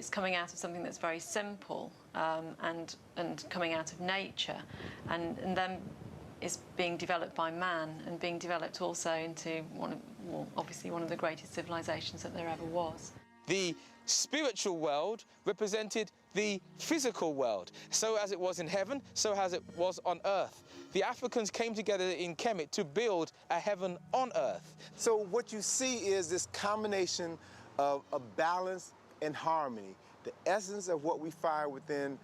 it's coming out of something that's very simple and coming out of nature, and then is being developed by man and being developed also into obviously one of the greatest civilizations that there ever was. The spiritual world represented the physical world. So as it was in heaven, so as it was on earth. The Africans came together in Kemet to build a heaven on earth. So what you see is this combination of balance and harmony. The essence of what we find within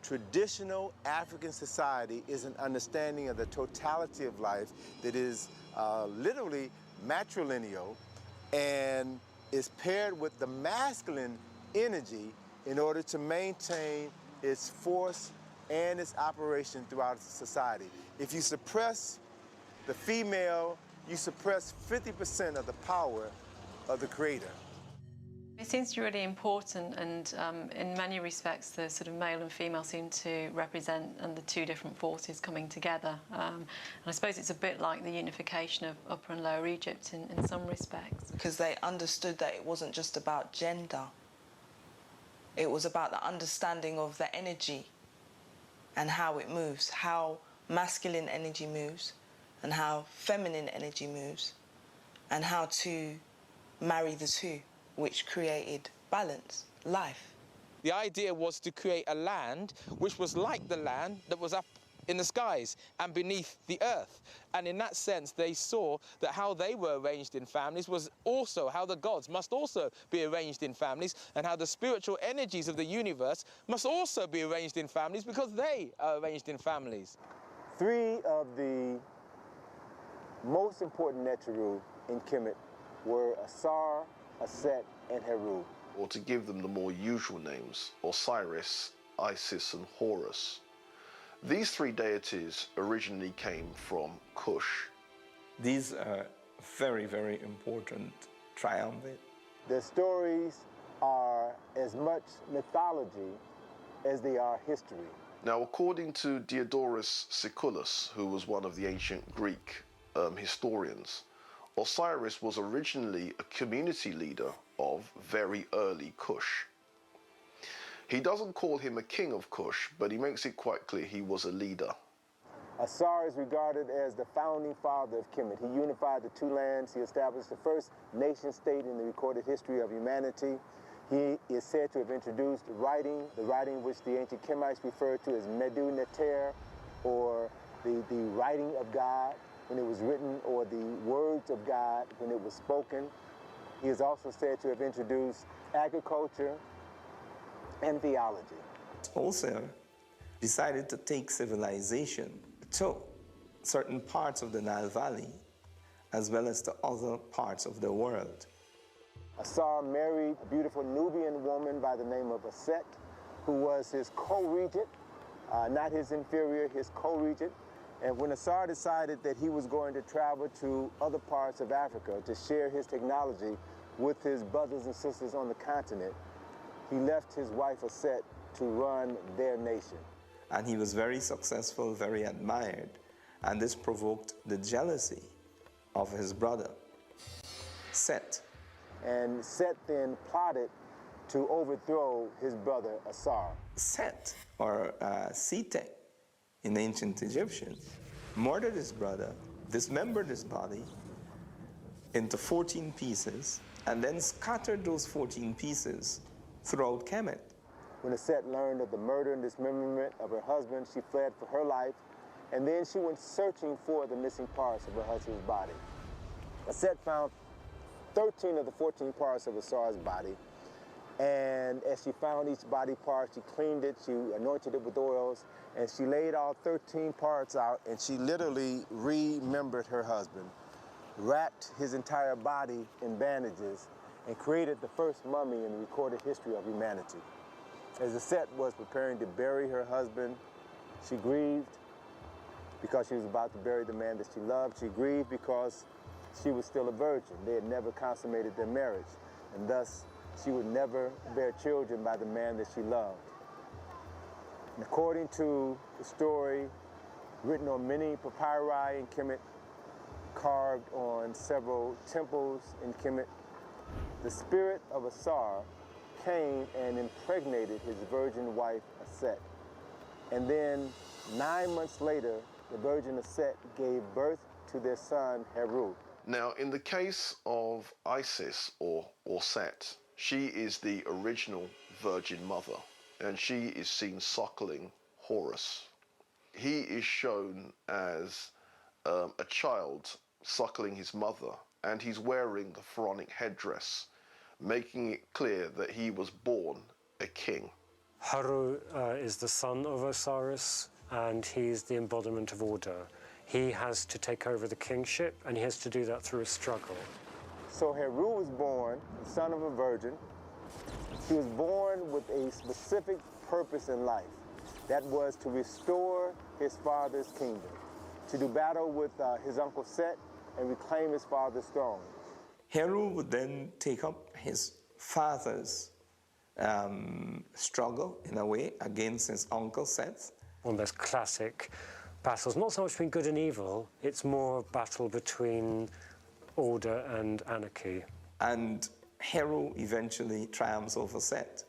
traditional African society is an understanding of the totality of life that is literally matrilineal and is paired with the masculine energy in order to maintain its force and its operation throughout society. If you suppress the female, you suppress 50% of the power of the creator. It seems to be really important, and in many respects the sort of male and female seem to represent the two different forces coming together. And I suppose it's a bit like the unification of Upper and Lower Egypt in some respects. Because they understood that it wasn't just about gender. It was about the understanding of the energy and how it moves, how masculine energy moves and how feminine energy moves, and how to marry the two, which created balance, life. The idea was to create a land which was like the land that was up in the skies and beneath the earth. And in that sense, they saw that how they were arranged in families was also how the gods must also be arranged in families, and how the spiritual energies of the universe must also be arranged in families because they are arranged in families. Three of the most important Neteru in Kemet were Asar, Aset, and Heru. Or to give them the more usual names, Osiris, Isis, and Horus. These three deities originally came from Kush. These are very, very important triumvirate. Their stories are as much mythology as they are history. Now, according to Diodorus Siculus, who was one of the ancient Greek historians, Osiris was originally a community leader of very early Kush. He doesn't call him a king of Kush, but he makes it quite clear he was a leader. Asar is regarded as the founding father of Kemet. He unified the two lands. He established the first nation-state in the recorded history of humanity. He is said to have introduced writing, the writing which the ancient Kemites referred to as Medu Neter, or the writing of God when it was written, or the words of God when it was spoken. He is also said to have introduced agriculture and theology. Also decided to take civilization to certain parts of the Nile Valley as well as to other parts of the world. Asar married a beautiful Nubian woman by the name of Aset, who was his co-regent, not his inferior, his co-regent. And when Asar decided that he was going to travel to other parts of Africa to share his technology with his brothers and sisters on the continent, he left his wife Aset to run their nation. And he was very successful, very admired, and this provoked the jealousy of his brother, Set. And Set then plotted to overthrow his brother Asar. Set, or Sete in ancient Egyptian, murdered his brother, dismembered his body into 14 pieces, and then scattered those 14 pieces throughout Kemet. When Aset learned of the murder and dismemberment of her husband, she fled for her life, and then she went searching for the missing parts of her husband's body. Aset found 13 of the 14 parts of Asar's body, and as she found each body part, she cleaned it, she anointed it with oils, and she laid all 13 parts out, and she literally remembered her husband, wrapped his entire body in bandages, and created the first mummy in the recorded history of humanity. As Aset was preparing to bury her husband, she grieved because she was about to bury the man that she loved. She grieved because she was still a virgin. They had never consummated their marriage, and thus she would never bear children by the man that she loved. And according to the story written on many papyri in Kemet, carved on several temples in Kemet, the spirit of Asar came and impregnated his virgin wife, Set. And then 9 months later, the virgin Set gave birth to their son, Heru. Now, in the case of Isis or Set, she is the original Virgin Mother, and she is seen suckling Horus. He is shown as a child suckling his mother, and he's wearing the pharaonic headdress, making it clear that he was born a king. Haru is the son of Osiris, and he's the embodiment of order. He has to take over the kingship, and he has to do that through a struggle. So Heru was born, the son of a virgin. He was born with a specific purpose in life. That was to restore his father's kingdom, to do battle with his uncle Set and reclaim his father's throne. Heru would then take up his father's struggle, in a way, against his uncle Seth. One of those classic battles, not so much between good and evil, it's more a battle between order and anarchy. And Heru eventually triumphs over Seth.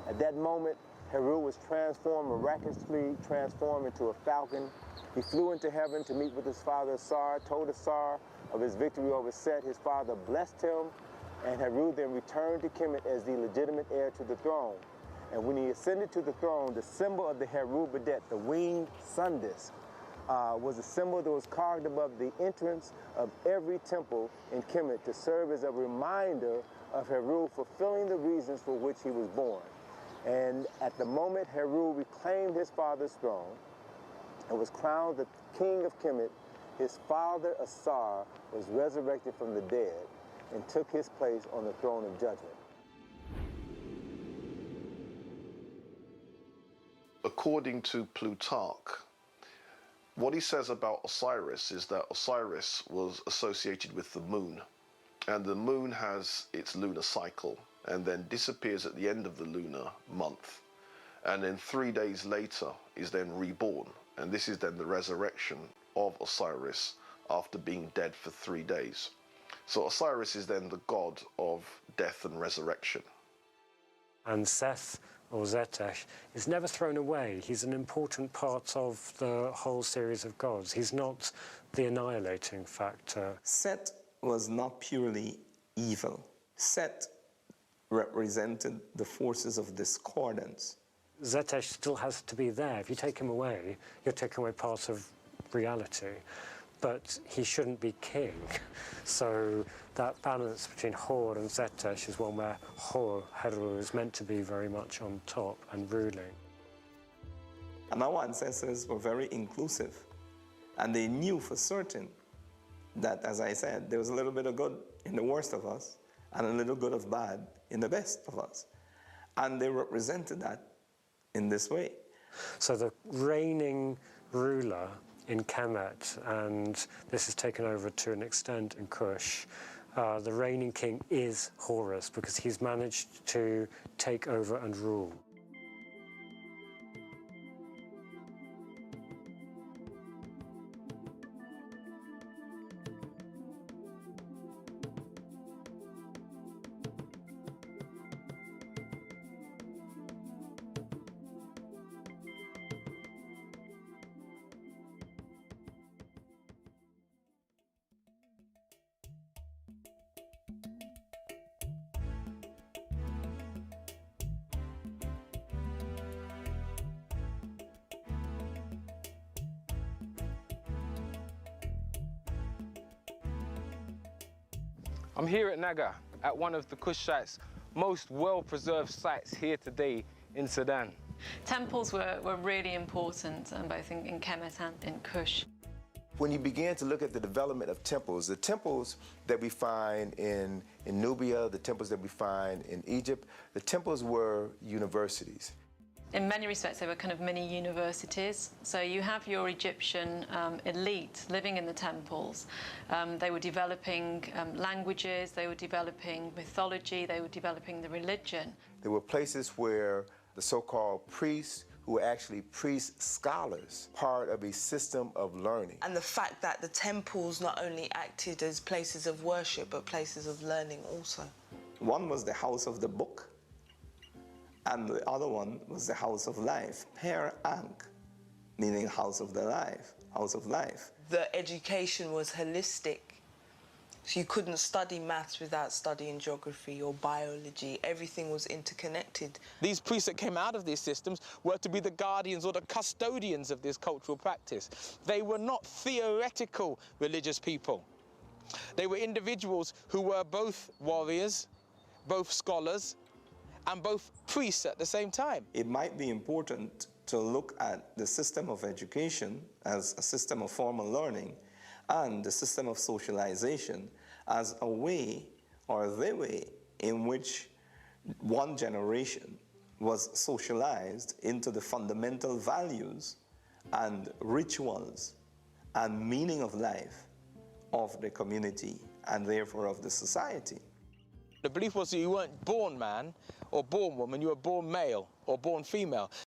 At that moment, Heru was miraculously transformed into a falcon. He flew into heaven to meet with his father Asar, told Asar of his victory over Set. His father blessed him, and Heru then returned to Kemet as the legitimate heir to the throne. And when he ascended to the throne, the symbol of the Heru Badet, the winged sun disk, was a symbol that was carved above the entrance of every temple in Kemet to serve as a reminder of Heru fulfilling the reasons for which he was born. And at the moment Heru reclaimed his father's throne and was crowned the king of Kemet, his father Asar was resurrected from the dead and took his place on the throne of judgment. According to Plutarch, what he says about Osiris is that Osiris was associated with the moon, and the moon has its lunar cycle and then disappears at the end of the lunar month, and then 3 days later is then reborn, and this is then the resurrection of Osiris after being dead for 3 days. So Osiris is then the god of death and resurrection. And Seth, or Zetesh, is never thrown away. He's an important part of the whole series of gods. He's not the annihilating factor. Set was not purely evil. Set represented the forces of discordance. Zetesh still has to be there. If you take him away, you're taking away part of reality. But he shouldn't be king. So that balance between Hor and Zetesh is one where Hor, Heru, is meant to be very much on top and ruling. And our ancestors were very inclusive. And they knew for certain that, as I said, there was a little bit of good in the worst of us and a little good of bad in the best of us. And they represented that in this way. So the reigning ruler in Kemet, and this is taken over to an extent in Kush, the reigning king is Horus, because he's managed to take over and rule. I'm here at Naga, at one of the Kushites' most well-preserved sites here today in Sudan. Temples were really important, both in Kemet and in Kush. When you begin to look at the development of temples, the temples that we find in Nubia, the temples that we find in Egypt, the temples were universities. In many respects, they were kind of mini universities. So you have your Egyptian elite living in the temples. They were developing languages, they were developing mythology, they were developing the religion. There were places where the so-called priests, who were actually priest scholars, part of a system of learning. And the fact that the temples not only acted as places of worship, but places of learning also. One was the house of the book, And the other one was the house of life, Per Ankh, meaning house of the life, house of life. The education was holistic. So you couldn't study maths without studying geography or biology. Everything was interconnected. These priests that came out of these systems were to be the guardians or the custodians of this cultural practice. They were not theoretical religious people. They were individuals who were both warriors, both scholars, and both priests at the same time. It might be important to look at the system of education as a system of formal learning and the system of socialization as a way or the way in which one generation was socialized into the fundamental values and rituals and meaning of life of the community and therefore of the society. The belief was that you weren't born man or born woman, you were born male or born female.